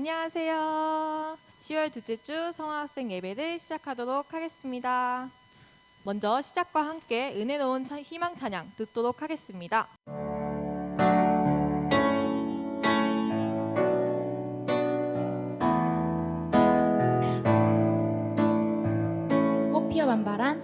안녕하세요. 10월 둘째 주 성화학생 예배를 시작하도록 하겠습니다. 먼저 시작과 함께 은혜로운 희망 찬양 듣도록 하겠습니다. 꽃피어 만발한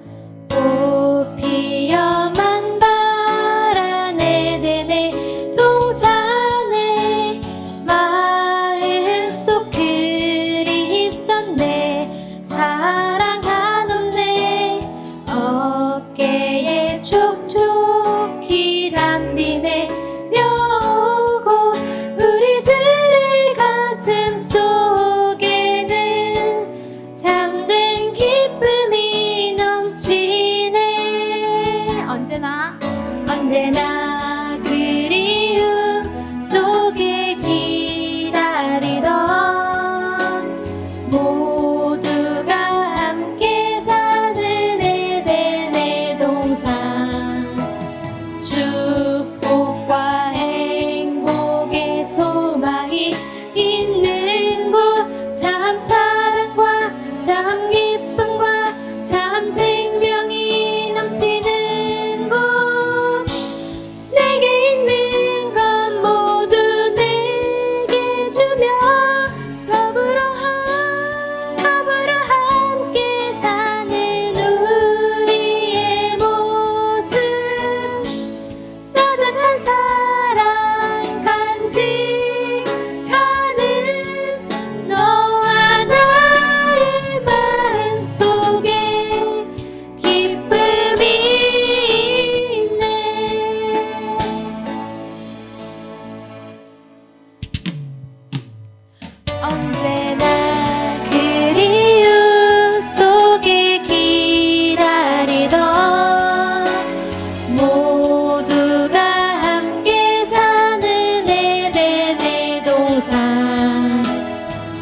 꽃피어 만발한 에덴의 동산에 마음속 그립던 내 사랑하는 내 어깨에 촉촉히 담비 내려오고 우리들의 가슴 속에는 잠든 기쁨이 넘치네. 언제나 그리움 속에 기다리던 모두가 함께 사는 에덴의 동산, 축복과 행복의 소망이 있는 곳, 참 사랑과 참 기쁨과 참 생명이 넘치는 곳, 내게 있는 것 모두 내게 주며 더불어 함께 사는 우리의 모습, 따뜻한 사랑 간직하는 너와 나의 마음 속에 기쁨이 있네. 언제나 그리움 속에 기다리던 모두가 함께 사는 에덴의 동산,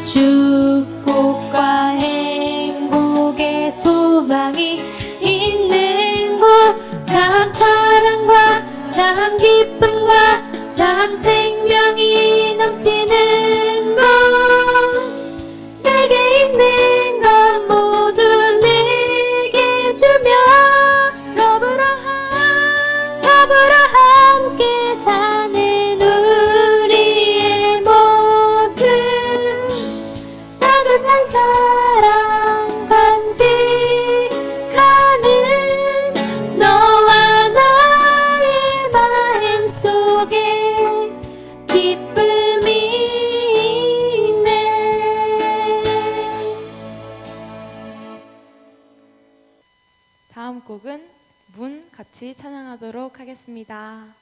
축복과 행복의 소망이 있는 곳, 참 사랑과 참 기쁨과 참 생명이 넘치는 곳, 내게 있는 것 모두 내게 주며 더불어 함께 사는 우리의 모습, 따뜻한 사랑 간직하는 너와 나의 마음 속에 기쁨이 있네. 다음 곡은 문 같이 찬양하도록 하겠습니다.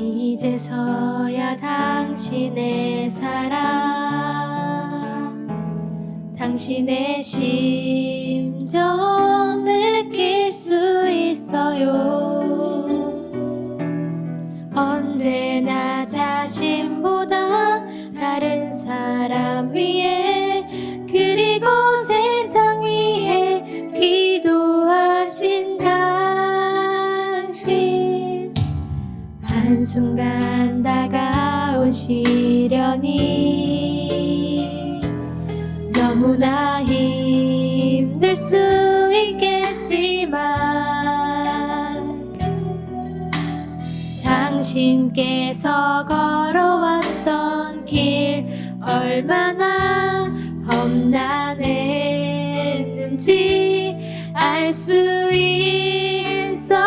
이제서야 당신의 사랑, 당신의 심정 느낄 수 있어요. 언제나 자신보다 다른 사람 위에 그리고 세상 위에 기도하신 당신, 한순간 다가온 시련이 너무나 힘들 수 있겠지만 당신께서 걸어왔던 길 얼마나 험난했는지 알 수 있어요.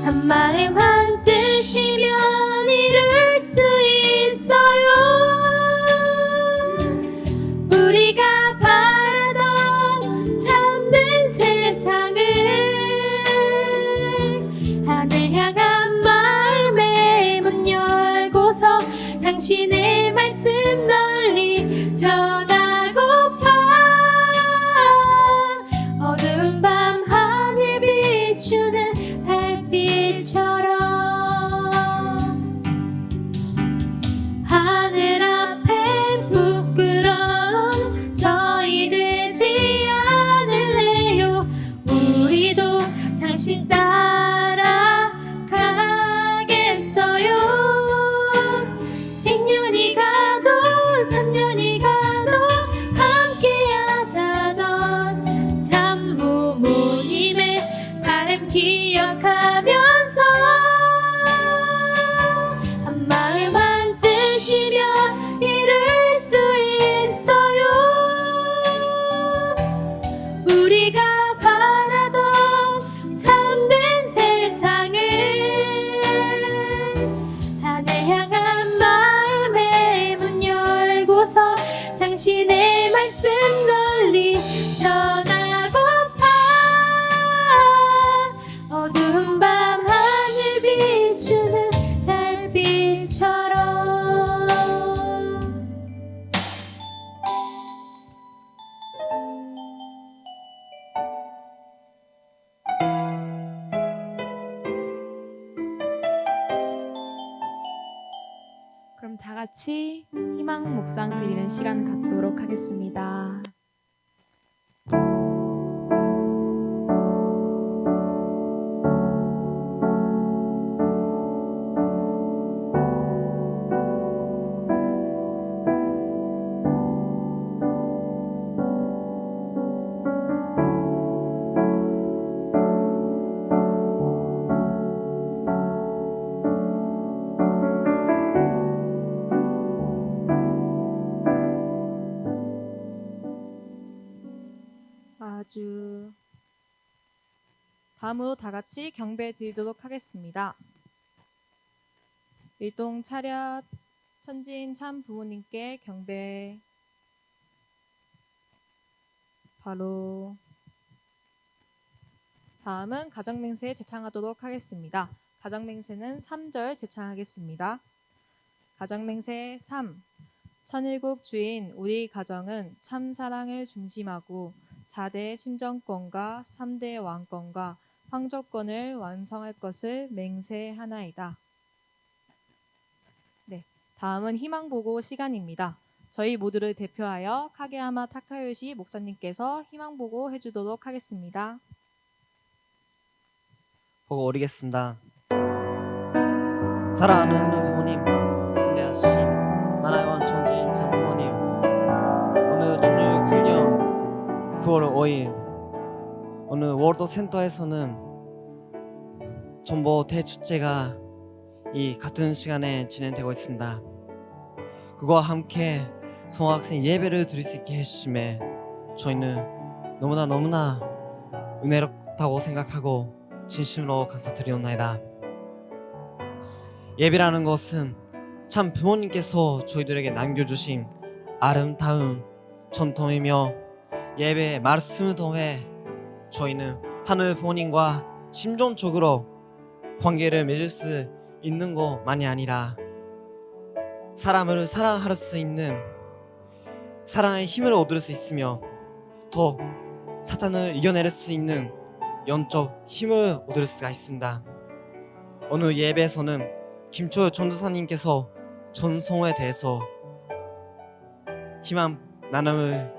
한마음 한뜻이면 이룰 수 있어요. 우리가 바라던 참된 세상을 하늘 향한 마음의 문 열고서 당신의 말씀 널리 전하고파. 어두운 밤 하늘 우리도 당신 따라가겠어요. 100년이 가도 1000년이 가도 함께하자던 참부모님의 바람 기억하면서 한마음 한뜻이면 이룰 수 있어요. 우리가 바라던 참된 세상을 하늘 향한 마음의 문 열고서 당신의 말씀 널리 전하고파. 어두운 밤 하늘 비추는 달빛처럼. 그럼 다 같이 희망 묵상 드리는 시간 갖도록 하겠습니다. 아주. 다음으로 다 같이 경배 드리도록 하겠습니다. 일동 차렷 천지인 참 부모님께 경배. 바로 다음은 가정맹세 제창하도록 하겠습니다. 가정맹세는 3절 제창하겠습니다. 가정맹세 3. 천일국 주인 우리 가정은 참 사랑을 중심하고 4대 심정권과 3대 왕권과 황조권을 완성할 것을 맹세하나이다. 네, 다음은 희망보고 시간입니다. 저희 모두를 대표하여 카게야마 타카요시 목사님께서 희망보고 해주도록 하겠습니다. 보고 오리겠습니다. 사랑하는 하늘 부모님, 신대하신 만화원 천지인 참 부모님, 오늘 2019년 9월 5일 오늘 월드 센터에서는 전보 대축제가 이 같은 시간에 진행되고 있습니다. 그와 함께 성학생 예배를 드릴 수 있게 해주심에 저희는 너무나 은혜롭다고 생각하고 진심으로 감사드리옵나이다. 예배라는 것은 참 부모님께서 저희들에게 남겨주신 아름다운 전통이며 예배의 말씀을 통해 저희는 하늘 부모님과 심정적으로 관계를 맺을 수 있는 것만이 아니라 사람을 사랑할 수 있는 사랑의 힘을 얻을 수 있으며 더 사탄을 이겨낼 수 있는 영적 힘을 얻을 수가 있습니다. 오늘 예배에서는 김초열 전도사님께서 전성에 대해서 희망 나눔을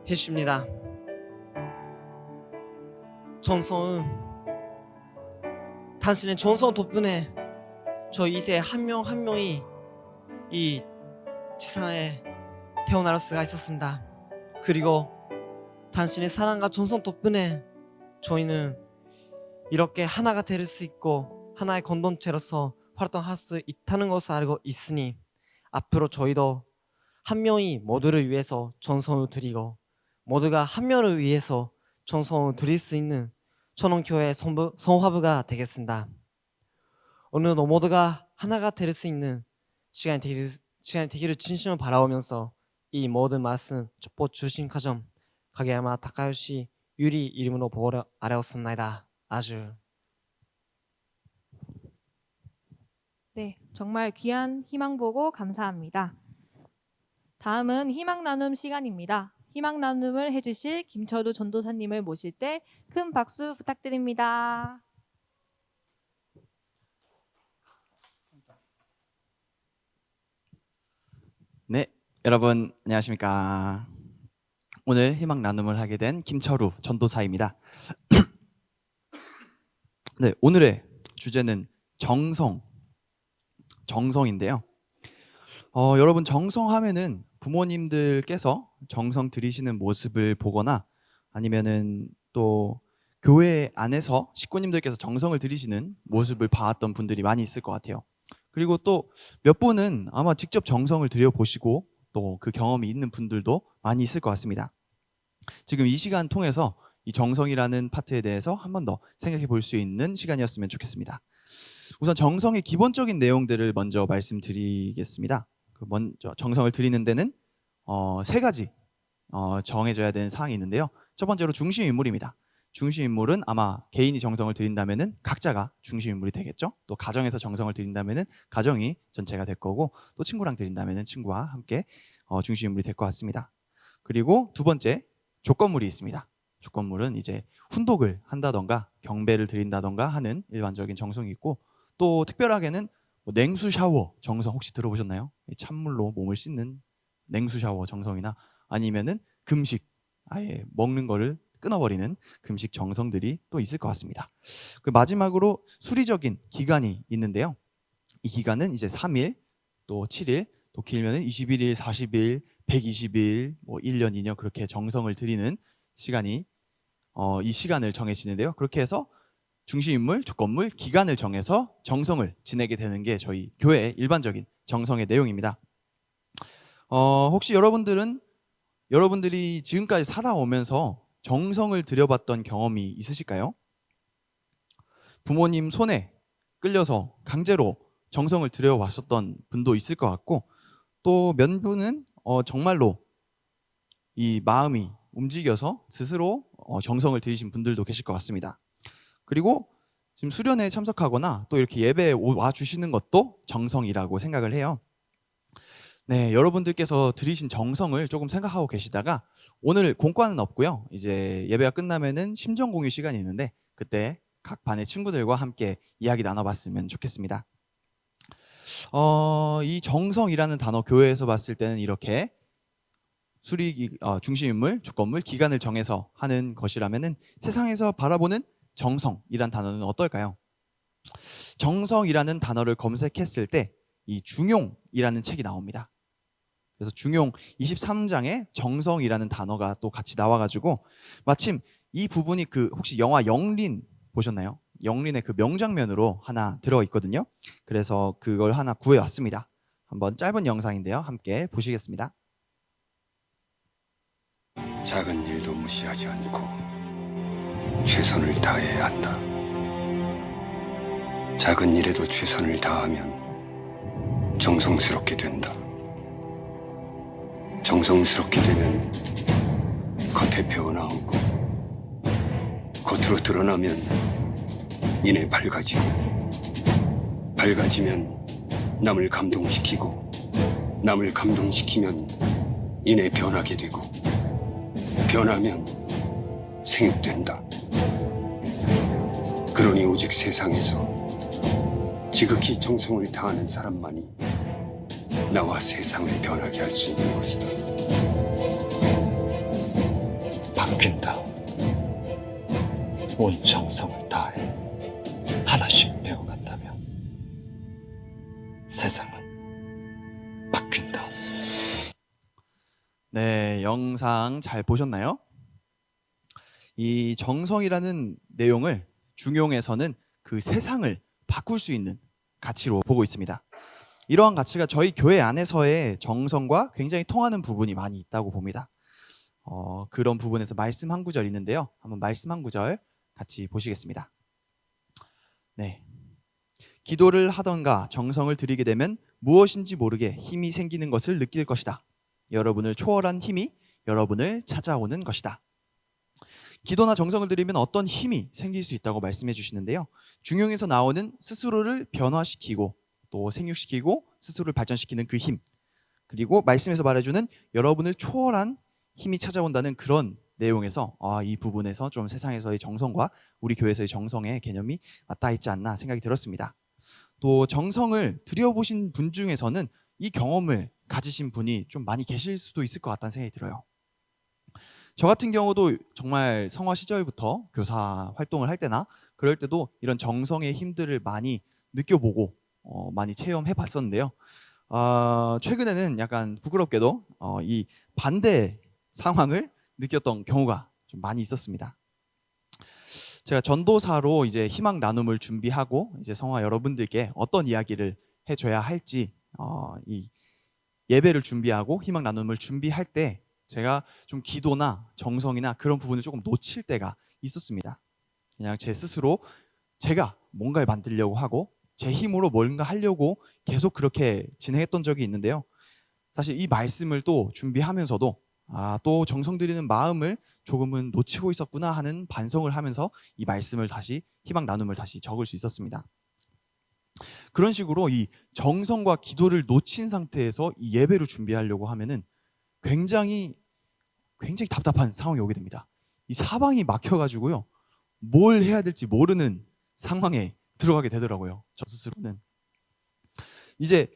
해주십니다. 전성은 당신의 전성 덕분에 저 이세 한 명 한 명이 이 지상에 태어날 수가 있었습니다. 그리고 당신의 사랑과 전성 덕분에 저희는 이렇게 하나가 될 수 있고 하나의 공동체로서 활동할 수 있다는 것을 알고 있으니 앞으로 저희도 한 명이 모두를 위해서 전성을 드리고 모두가 한 명을 위해서 전성을 드릴 수 있는 천원교회 성화부가 되겠습니다. 오늘도 모두가 하나가 될 수 있는 시간이 되기를 진심으로 바라오면서 이 모든 말씀 축복 주신 가정 카게야마 타카요시 유리 이름으로 보고를 아뢰었습니다. 아주. 네, 정말 귀한 희망 보고 감사합니다. 다음은 희망 나눔 시간입니다. 희망 나눔을 해주실 김철우 전도사님을 모실 때 큰 박수 부탁드립니다. 네, 여러분 안녕하십니까. 오늘 희망 나눔을 하게 된 김철우 전도사입니다. 네, 오늘의 주제는 정성인데요. 여러분 정성하면은 부모님들께서 정성 들이시는 모습을 보거나 아니면은 또 교회 안에서 식구님들께서 정성을 들이시는 모습을 봐왔던 분들이 많이 있을 것 같아요. 그리고 또 몇 분은 아마 직접 정성을 들여보시고 또 그 경험이 있는 분들도 많이 있을 것 같습니다. 지금 이 시간 통해서 이 정성이라는 파트에 대해서 한 번 더 생각해 볼 수 있는 시간이었으면 좋겠습니다. 우선 정성의 기본적인 내용들을 먼저 말씀드리겠습니다. 먼저 정성을 드리는 데는 세 가지 정해져야 되는 사항이 있는데요. 첫 번째로 중심 인물입니다. 중심 인물은 아마 개인이 정성을 들인다면은 각자가 중심 인물이 되겠죠. 또 가정에서 정성을 들인다면은 가정이 전체가 될 거고, 또 친구랑 드린다면은 친구와 함께 중심 인물이 될 것 같습니다. 그리고 두 번째 조건물이 있습니다. 조건물은 이제 훈독을 한다던가 경배를 드린다던가 하는 일반적인 정성이 있고, 또 특별하게는 뭐 냉수 샤워 정성 혹시 들어보셨나요? 찬물로 몸을 씻는 냉수 샤워 정성이나 아니면은 금식, 아예 먹는 거를 끊어버리는 금식 정성들이 또 있을 것 같습니다. 그 마지막으로 수리적인 기간이 있는데요. 이 기간은 이제 3일, 또 7일, 또 길면은 21일, 40일, 120일, 뭐 1년, 2년 그렇게 정성을 드리는 시간이 이 시간을 정해지는데요. 그렇게 해서 중심인물, 조건물, 기간을 정해서 정성을 지내게 되는 게 저희 교회의 일반적인 정성의 내용입니다. 혹시 여러분들이 지금까지 살아오면서 정성을 들여봤던 경험이 있으실까요? 부모님 손에 끌려서 강제로 정성을 들여왔었던 분도 있을 것 같고, 또 몇 분은 정말로 이 마음이 움직여서 스스로 정성을 들이신 분들도 계실 것 같습니다. 그리고 지금 수련회에 참석하거나 또 이렇게 예배에 와 주시는 것도 정성이라고 생각을 해요. 네, 여러분들께서 들이신 정성을 조금 생각하고 계시다가, 오늘 공과는 없고요. 이제 예배가 끝나면은 심정 공유 시간이 있는데 그때 각 반의 친구들과 함께 이야기 나눠봤으면 좋겠습니다. 이 정성이라는 단어 교회에서 봤을 때는 이렇게 중심인물, 조건물, 기간을 정해서 하는 것이라면은 세상에서 바라보는 정성이란 단어는 어떨까요? 정성이라는 단어를 검색했을 때 이 중용이라는 책이 나옵니다. 그래서 중용 23장에 정성이라는 단어가 또 같이 나와가지고, 마침 이 부분이 혹시 영화 영린 보셨나요? 영린의 그 명장면으로 하나 들어있거든요. 그래서 그걸 하나 구해왔습니다. 한번 짧은 영상인데요. 함께 보시겠습니다. 작은 일도 무시하지 않고 최선을 다해야 한다. 작은 일에도 최선을 다하면 정성스럽게 된다. 정성스럽게 되면 겉에 배어나오고, 겉으로 드러나면 이내 밝아지고, 밝아지면 남을 감동시키고, 남을 감동시키면 이내 변하게 되고, 변하면 생육된다. 그러니 오직 세상에서 지극히 정성을 다하는 사람만이 나와 세상을 변하게 할 수 있는 것이다. 바뀐다. 온 정성을 다해 하나씩 배워간다면 세상은 바뀐다. 네, 영상 잘 보셨나요? 이 정성이라는 내용을 중용에서는 그 세상을 바꿀 수 있는 가치로 보고 있습니다. 이러한 가치가 저희 교회 안에서의 정성과 굉장히 통하는 부분이 많이 있다고 봅니다. 그런 부분에서 말씀 한 구절 있는데요. 한번 말씀 한 구절 같이 보시겠습니다. 네. 기도를 하던가 정성을 들이게 되면 무엇인지 모르게 힘이 생기는 것을 느낄 것이다. 여러분을 초월한 힘이 여러분을 찾아오는 것이다. 기도나 정성을 들이면 어떤 힘이 생길 수 있다고 말씀해 주시는데요. 중용에서 나오는 스스로를 변화시키고 또 생육시키고 스스로를 발전시키는 그 힘, 그리고 말씀에서 말해주는 여러분을 초월한 힘이 찾아온다는 그런 내용에서 이 부분에서 좀 세상에서의 정성과 우리 교회에서의 정성의 개념이 맞닿아 있지 않나 생각이 들었습니다. 또 정성을 들여보신 분 중에서는 이 경험을 가지신 분이 좀 많이 계실 수도 있을 것 같다는 생각이 들어요. 저 같은 경우도 정말 성화 시절부터 교사 활동을 할 때나 그럴 때도 이런 정성의 힘들을 많이 느껴보고 많이 체험해 봤었는데요. 최근에는 약간 부끄럽게도 이 반대 상황을 느꼈던 경우가 좀 많이 있었습니다. 제가 전도사로 이제 희망 나눔을 준비하고 이제 성화 여러분들께 어떤 이야기를 해줘야 할지 이 예배를 준비하고 희망 나눔을 준비할 때 제가 좀 기도나 정성이나 그런 부분을 조금 놓칠 때가 있었습니다. 그냥 제 스스로 제가 뭔가를 만들려고 하고 제 힘으로 뭔가 하려고 계속 그렇게 진행했던 적이 있는데요. 사실 이 말씀을 또 준비하면서도 또 정성 들이는 마음을 조금은 놓치고 있었구나 하는 반성을 하면서 이 말씀을 다시 희망 나눔을 다시 적을 수 있었습니다. 그런 식으로 이 정성과 기도를 놓친 상태에서 이 예배를 준비하려고 하면은 굉장히 답답한 상황이 오게 됩니다. 이 사방이 막혀가지고요, 뭘 해야 될지 모르는 상황에 들어가게 되더라고요. 저 스스로는 이제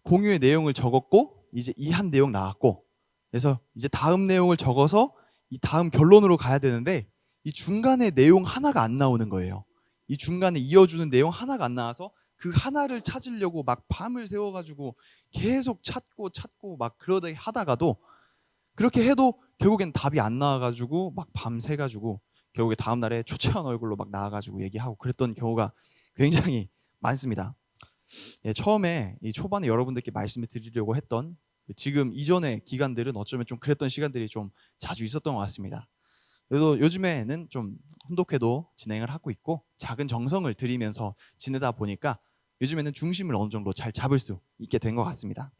공유의 내용을 적었고 이제 이 한 내용 나왔고, 그래서 이제 다음 내용을 적어서 이 다음 결론으로 가야 되는데 이 중간에 내용 하나가 안 나오는 거예요. 이 중간에 이어주는 내용 하나가 안 나와서 그 하나를 찾으려고 막 밤을 새워가지고 계속 찾고 막 그러다 하다가도 그렇게 해도 결국엔 답이 안 나와가지고 막 밤새가지고 결국에 다음날에 초췌한 얼굴로 막 나와가지고 얘기하고 그랬던 경우가 굉장히 많습니다. 처음에 이 초반에 여러분들께 말씀을 드리려고 했던 지금 이전의 기간들은 어쩌면 좀 그랬던 시간들이 좀 자주 있었던 것 같습니다. 그래도 요즘에는 좀 혼독해도 진행을 하고 있고 작은 정성을 들이면서 지내다 보니까 요즘에는 중심을 어느 정도 잘 잡을 수 있게 된 것 같습니다.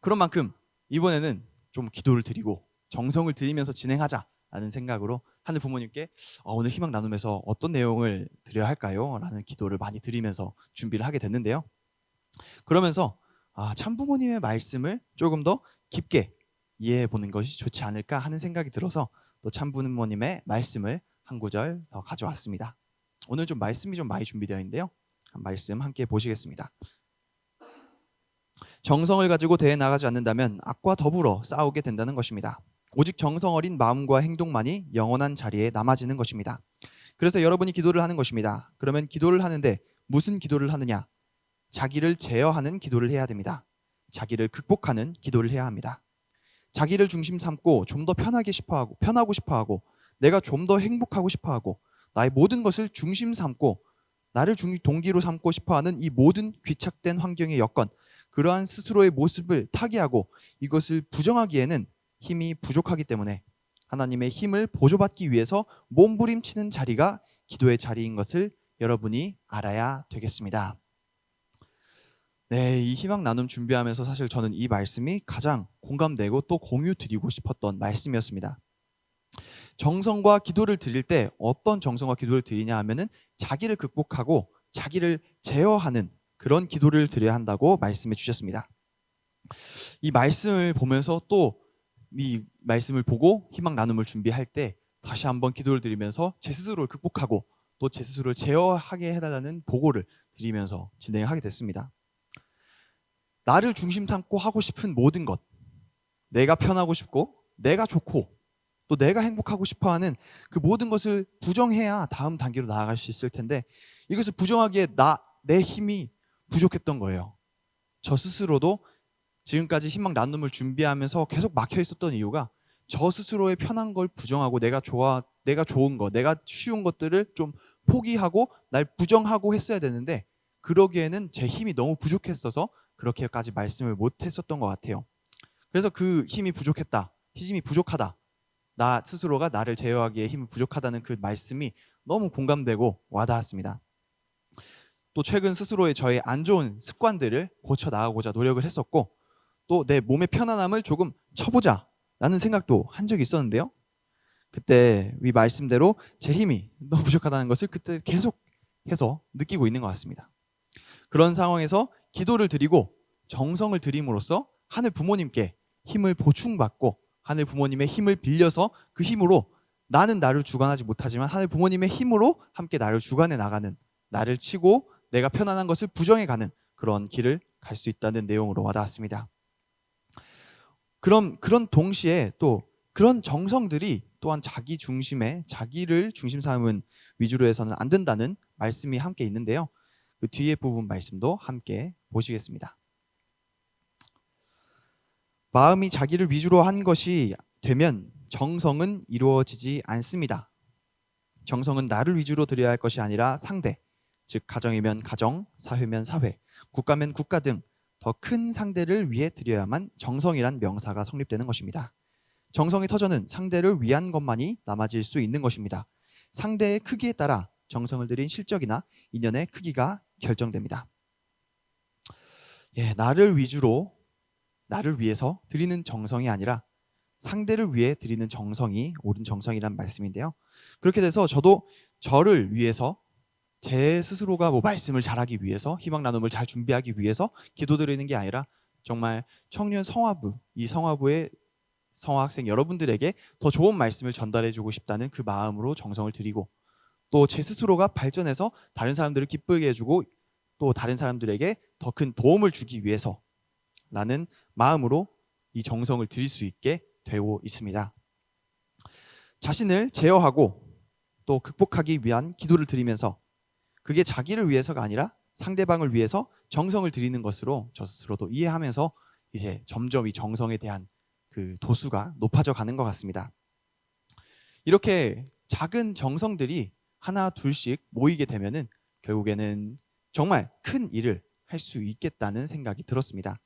그런 만큼 이번에는 좀 기도를 드리고 정성을 들이면서 진행하자라는 생각으로 하늘 부모님께 오늘 희망 나눔에서 어떤 내용을 드려야 할까요? 라는 기도를 많이 드리면서 준비를 하게 됐는데요. 그러면서 참부모님의 말씀을 조금 더 깊게 이해해 보는 것이 좋지 않을까 하는 생각이 들어서 또 참부모님의 말씀을 한 구절 더 가져왔습니다. 오늘 좀 말씀이 좀 많이 준비되어 있는데요. 말씀 함께 보시겠습니다. 정성을 가지고 대해 나가지 않는다면 악과 더불어 싸우게 된다는 것입니다. 오직 정성 어린 마음과 행동만이 영원한 자리에 남아지는 것입니다. 그래서 여러분이 기도를 하는 것입니다. 그러면 기도를 하는데 무슨 기도를 하느냐? 자기를 제어하는 기도를 해야 됩니다. 자기를 극복하는 기도를 해야 합니다. 자기를 중심 삼고 좀 더 편하고 싶어하고 내가 좀 더 행복하고 싶어하고 나의 모든 것을 중심 삼고 나를 동기로 삼고 싶어하는 이 모든 귀착된 환경의 여건, 그러한 스스로의 모습을 타개하고 이것을 부정하기에는 힘이 부족하기 때문에 하나님의 힘을 보조받기 위해서 몸부림치는 자리가 기도의 자리인 것을 여러분이 알아야 되겠습니다. 네, 이 희망 나눔 준비하면서 사실 저는 이 말씀이 가장 공감되고 또 공유 드리고 싶었던 말씀이었습니다. 정성과 기도를 드릴 때 어떤 정성과 기도를 드리냐 하면은 자기를 극복하고 자기를 제어하는 그런 기도를 드려야 한다고 말씀해 주셨습니다. 이 말씀을 보면서 또 이 말씀을 보고 희망 나눔을 준비할 때 다시 한번 기도를 드리면서 제 스스로를 극복하고 또 제 스스로를 제어하게 해달라는 보고를 드리면서 진행하게 됐습니다. 나를 중심 삼고 하고 싶은 모든 것, 내가 편하고 싶고 내가 좋고 또 내가 행복하고 싶어하는 그 모든 것을 부정해야 다음 단계로 나아갈 수 있을 텐데 이것을 부정하기에 내 힘이 부족했던 거예요. 저 스스로도 지금까지 희망 나눔을 준비하면서 계속 막혀 있었던 이유가 저 스스로의 편한 걸 부정하고 내가 좋은 거, 내가 쉬운 것들을 좀 포기하고 날 부정하고 했어야 되는데 그러기에는 제 힘이 너무 부족했어서 그렇게까지 말씀을 못 했었던 것 같아요. 그래서 그 힘이 부족하다. 나 스스로가 나를 제어하기에 힘이 부족하다는 그 말씀이 너무 공감되고 와닿았습니다. 또 최근 스스로의 저의 안 좋은 습관들을 고쳐 나가고자 노력을 했었고 또 내 몸의 편안함을 조금 쳐보자 라는 생각도 한 적이 있었는데요. 그때 이 말씀대로 제 힘이 너무 부족하다는 것을 그때 계속해서 느끼고 있는 것 같습니다. 그런 상황에서 기도를 드리고 정성을 드림으로써 하늘 부모님께 힘을 보충받고 하늘 부모님의 힘을 빌려서 그 힘으로 나는 나를 주관하지 못하지만 하늘 부모님의 힘으로 함께 나를 주관해 나가는, 나를 치고 내가 편안한 것을 부정해가는 그런 길을 갈 수 있다는 내용으로 와닿았습니다. 그런 동시에 또 그런 정성들이 또한 자기 중심의 자기를 중심 삼은 위주로 해서는 안 된다는 말씀이 함께 있는데요. 그 뒤에 부분 말씀도 함께 보시겠습니다. 마음이 자기를 위주로 한 것이 되면 정성은 이루어지지 않습니다. 정성은 나를 위주로 드려야 할 것이 아니라 상대, 즉 가정이면 가정, 사회면 사회, 국가면 국가 등 더 큰 상대를 위해 드려야만 정성이란 명사가 성립되는 것입니다. 정성의 터전은 상대를 위한 것만이 남아질 수 있는 것입니다. 상대의 크기에 따라 정성을 들인 실적이나 인연의 크기가 결정됩니다. 나를 위주로, 나를 위해서 드리는 정성이 아니라 상대를 위해 드리는 정성이 옳은 정성이란 말씀인데요. 그렇게 돼서 저도 저를 위해서 제 스스로가 말씀을 잘하기 위해서, 희망 나눔을 잘 준비하기 위해서 기도드리는 게 아니라 정말 청년 성화부, 이 성화부의 성화학생 여러분들에게 더 좋은 말씀을 전달해주고 싶다는 그 마음으로 정성을 드리고, 또 제 스스로가 발전해서 다른 사람들을 기쁘게 해주고 또 다른 사람들에게 더 큰 도움을 주기 위해서라는 마음으로 이 정성을 드릴 수 있게 되고 있습니다. 자신을 제어하고 또 극복하기 위한 기도를 드리면서 그게 자기를 위해서가 아니라 상대방을 위해서 정성을 드리는 것으로 저 스스로도 이해하면서 이제 점점 이 정성에 대한 그 도수가 높아져 가는 것 같습니다. 이렇게 작은 정성들이 하나 둘씩 모이게 되면은 결국에는 정말 큰 일을 할 수 있겠다는 생각이 들었습니다.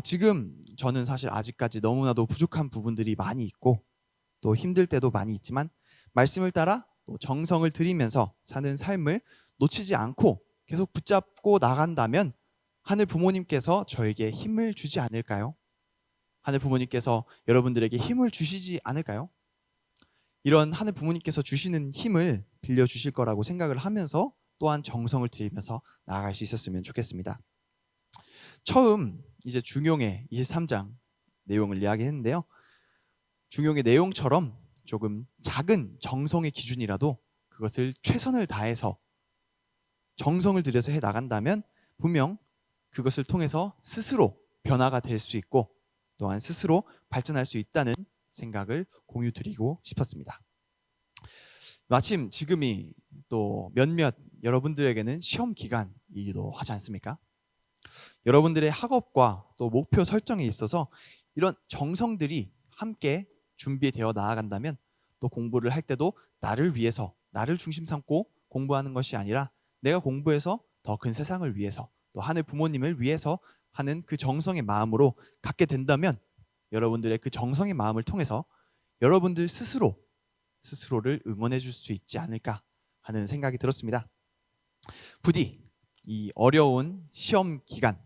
지금 저는 사실 아직까지 너무나도 부족한 부분들이 많이 있고 또 힘들 때도 많이 있지만 말씀을 따라 또 정성을 들이면서 사는 삶을 놓치지 않고 계속 붙잡고 나간다면 하늘 부모님께서 저에게 힘을 주지 않을까요? 하늘 부모님께서 여러분들에게 힘을 주시지 않을까요? 이런 하늘 부모님께서 주시는 힘을 빌려주실 거라고 생각을 하면서 또한 정성을 들이면서 나아갈 수 있었으면 좋겠습니다. 처음 이제 중용의 23장 내용을 이야기했는데요. 중용의 내용처럼 조금 작은 정성의 기준이라도 그것을 최선을 다해서 정성을 들여서 해 나간다면 분명 그것을 통해서 스스로 변화가 될 수 있고 또한 스스로 발전할 수 있다는 생각을 공유드리고 싶었습니다. 마침 지금이 또 몇몇 여러분들에게는 시험 기간이기도 하지 않습니까? 여러분들의 학업과 또 목표 설정에 있어서 이런 정성들이 함께 준비되어 나아간다면 또 공부를 할 때도 나를 위해서, 나를 중심 삼고 공부하는 것이 아니라 내가 공부해서 더 큰 세상을 위해서 또 하늘 부모님을 위해서 하는 그 정성의 마음으로 갖게 된다면 여러분들의 그 정성의 마음을 통해서 여러분들 스스로를 응원해 줄 수 있지 않을까 하는 생각이 들었습니다. 부디 이 어려운 시험 기간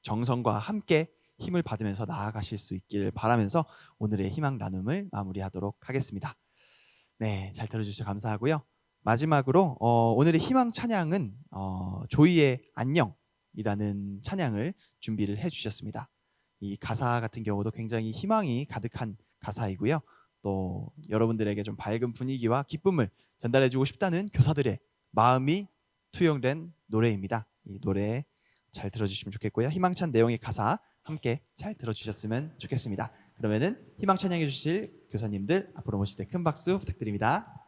정성과 함께 힘을 받으면서 나아가실 수 있길 바라면서 오늘의 희망 나눔을 마무리하도록 하겠습니다. 네, 잘 들어주셔서 감사하고요. 마지막으로 오늘의 희망 찬양은 조이의 안녕이라는 찬양을 준비를 해주셨습니다. 이 가사 같은 경우도 굉장히 희망이 가득한 가사이고요. 또 여러분들에게 좀 밝은 분위기와 기쁨을 전달해주고 싶다는 교사들의 마음이 투영된 노래입니다. 이 노래 잘 들어주시면 좋겠고요. 희망찬 내용의 가사 함께 잘 들어주셨으면 좋겠습니다. 그러면은 희망 찬양해 주실 교사님들 앞으로 모실 때 큰 박수 부탁드립니다.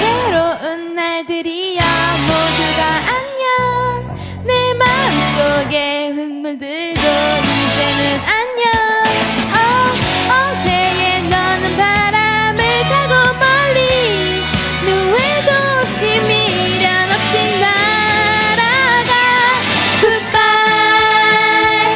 외로운 날들이야 모두가 안녕. 내 마음속에 흙물들고 이제는 안녕. 어제의 너는 바람을 타고 멀리 누에도 없이 미련 없이 날아가. Goodbye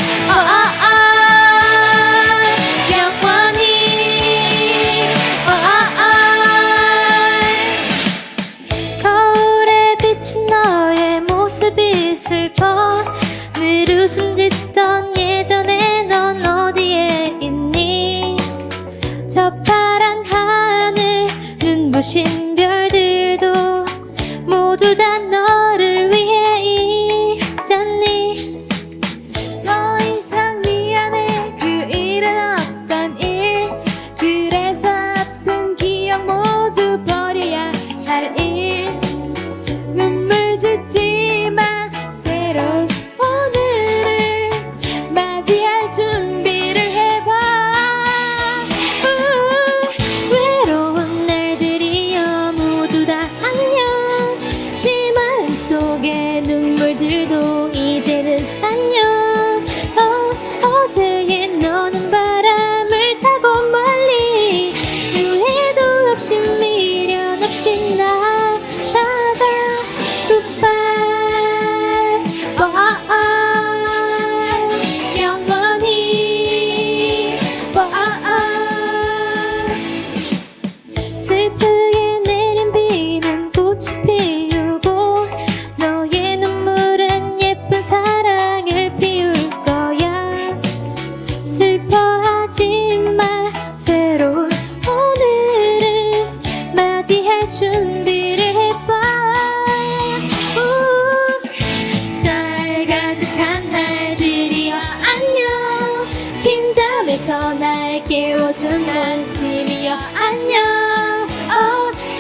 빈잠에서 날 깨워준 아침이여 안녕.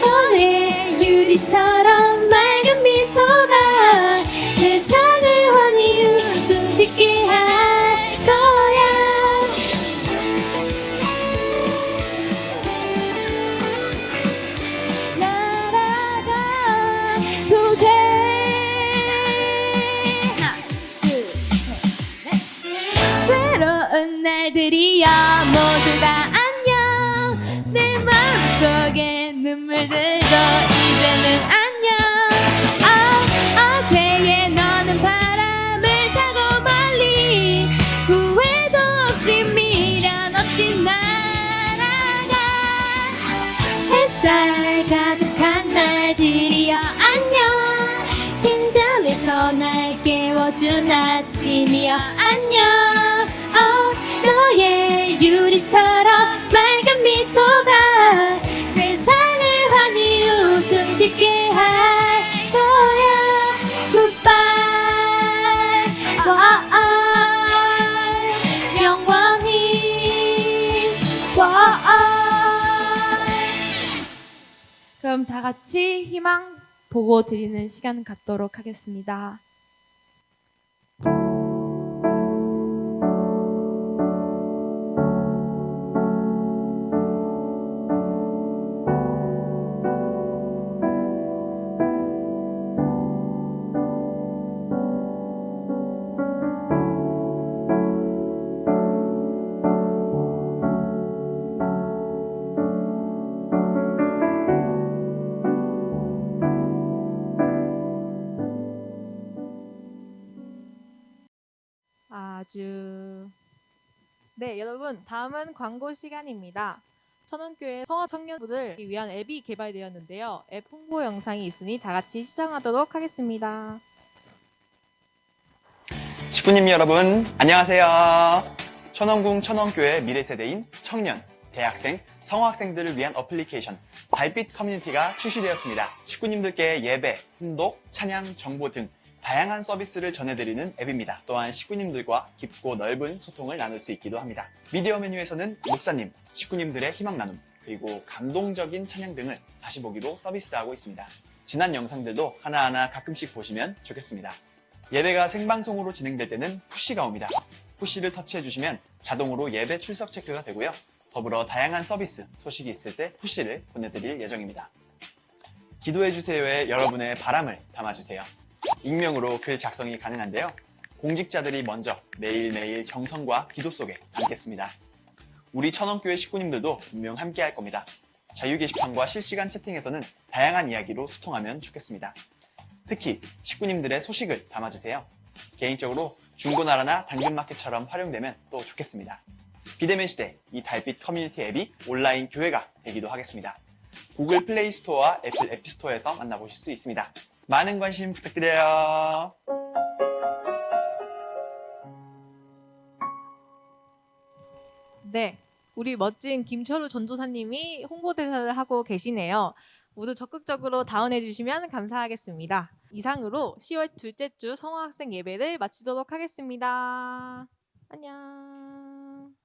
너의 유리처럼 맑은 미소가 세상을 환히 웃음 짓게 할 거야. 날아가도 돼. 하나, 둘, 셋, 넷. 외로운 날들이야 모두 다 안녕. 내 마음속에 눈물들도 이제는 안녕. 어제의 너는 바람을 타고 멀리 후회도 없이 미련 없이 날아가. 햇살 가득한 날들이여 안녕. 빈잠에서 날 깨워준 아침이여 안녕. 너의 유리처럼 맑은 미소가 세상을 환히 웃음 짓게 할 거야. Goodbye. 영원히. 그럼 다 같이 희망 보고 드리는 시간 갖도록 하겠습니다. 네, 여러분, 다음은 광고 시간입니다. 천원교회 성화 청년부를 위한 앱이 개발되었는데요. 앱 홍보 영상이 있으니 다 같이 시청하도록 하겠습니다. 식구님 여러분 안녕하세요. 천원궁 천원교회 미래세대인 청년, 대학생, 성화학생들을 위한 어플리케이션 달빛 커뮤니티가 출시되었습니다. 식구님들께 예배, 훈독, 찬양, 정보 등 다양한 서비스를 전해드리는 앱입니다. 또한 식구님들과 깊고 넓은 소통을 나눌 수 있기도 합니다. 미디어 메뉴에서는 목사님, 식구님들의 희망 나눔, 그리고 감동적인 찬양 등을 다시 보기로 서비스하고 있습니다. 지난 영상들도 하나하나 가끔씩 보시면 좋겠습니다. 예배가 생방송으로 진행될 때는 푸시가 옵니다. 푸시를 터치해주시면 자동으로 예배 출석 체크가 되고요. 더불어 다양한 서비스, 소식이 있을 때 푸시를 보내드릴 예정입니다. 기도해주세요에 여러분의 바람을 담아주세요. 익명으로 글 작성이 가능한데요. 공직자들이 먼저 매일매일 정성과 기도 속에 담겠습니다. 우리 천원교회 식구님들도 분명 함께 할 겁니다. 자유 게시판과 실시간 채팅에서는 다양한 이야기로 소통하면 좋겠습니다. 특히 식구님들의 소식을 담아주세요. 개인적으로 중고나라나 당근마켓처럼 활용되면 또 좋겠습니다. 비대면 시대 이 달빛 커뮤니티 앱이 온라인 교회가 되기도 하겠습니다. 구글 플레이 스토어와 애플 앱스토어에서 만나보실 수 있습니다. 많은 관심 부탁드려요. 네, 우리 멋진 김철우 전도사님이 홍보대사를 하고 계시네요. 모두 적극적으로 다운해 주시면 감사하겠습니다. 이상으로 10월 둘째 주 성화학생 예배를 마치도록 하겠습니다. 안녕.